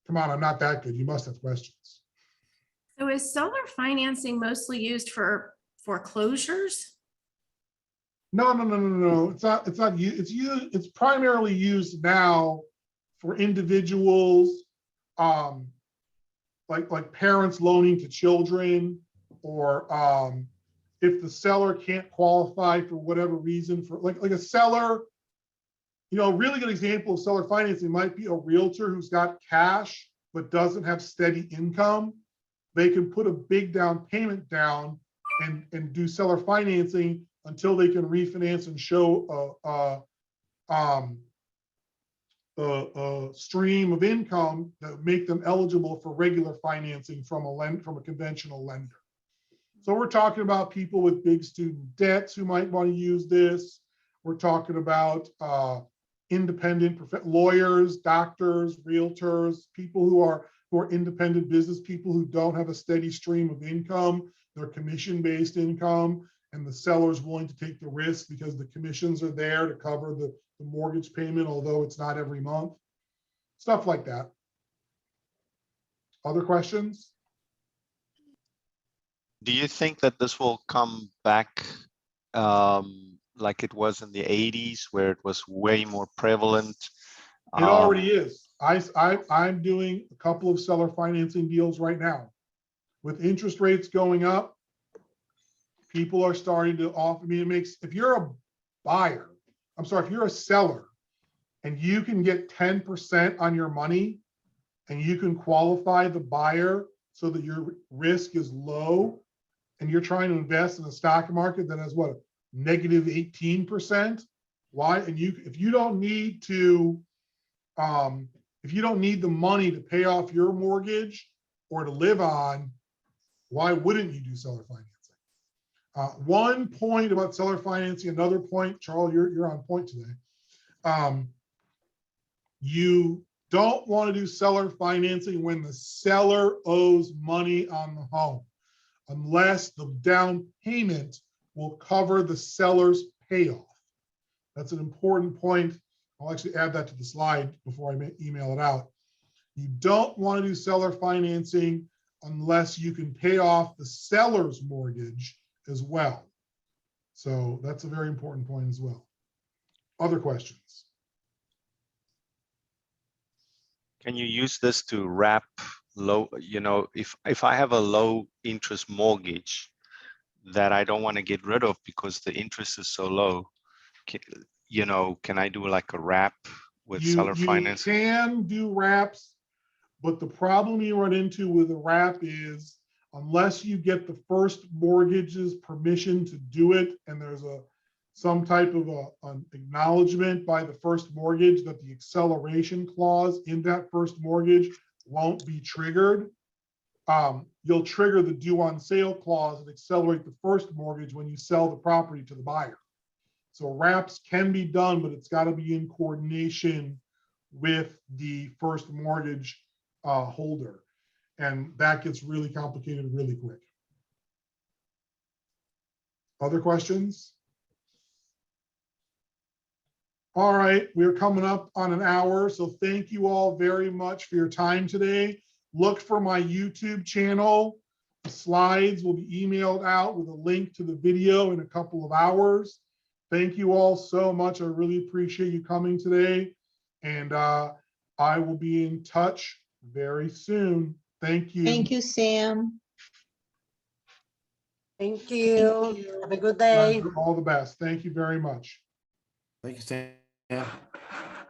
Come on, I'm not that good. You must have questions. So is seller financing mostly used for foreclosures? No. It's not. It's primarily used now for individuals, like parents loaning to children, or if the seller can't qualify for whatever reason, for like a seller. A really good example of seller financing might be a realtor who's got cash but doesn't have steady income. They can put a big down payment down and do seller financing until they can refinance and show a stream of income that make them eligible for regular financing from a conventional lender. So we're talking about people with big student debts who might want to use this. We're talking about independent lawyers, doctors, realtors, people who are independent business people who don't have a steady stream of income. They're commission-based income, and the seller's willing to take the risk because the commissions are there to cover the mortgage payment, although it's not every month. Stuff like that. Other questions? do you think that this will come back like it was in the 80s where it was way more prevalent? It already is. I'm doing a couple of seller financing deals right now. With interest rates going up, people are starting to offer me, if you're a buyer, if you're a seller and you can get 10% on your money and you can qualify the buyer so that your risk is low and you're trying to invest in a stock market that has what, negative 18%? Why? And if you don't need to, if you don't need the money to pay off your mortgage or to live on, why wouldn't you do seller financing? One point about seller financing, another point, Charles, you're on point today. You don't want to do seller financing when the seller owes money on the home, unless the down payment will cover the seller's payoff. That's an important point. I'll actually add that to the slide before I email it out. You don't want to do seller financing unless you can pay off the seller's mortgage as well. So that's a very important point as well. Other questions? Can you use this to wrap low, if I have a low interest mortgage that I don't want to get rid of because the interest is so low, can I do like a wrap with seller financing? You can do wraps, but the problem you run into with a wrap is unless you get the first mortgage's permission to do it, and there's some type of an acknowledgement by the first mortgage that the acceleration clause in that first mortgage won't be triggered, you'll trigger the due on sale clause and accelerate the first mortgage when you sell the property to the buyer. So wraps can be done, but it's got to be in coordination with the first mortgage holder. And that gets really complicated really quick. Other questions? All right, we're coming up on an hour, so thank you all very much for your time today. Look for my YouTube channel. The slides will be emailed out with a link to the video in a couple of hours. Thank you all so much. I really appreciate you coming today. And I will be in touch very soon. Thank you. Thank you, Sam. Thank you. Have a good day. All the best. Thank you very much. Thank you, Sam.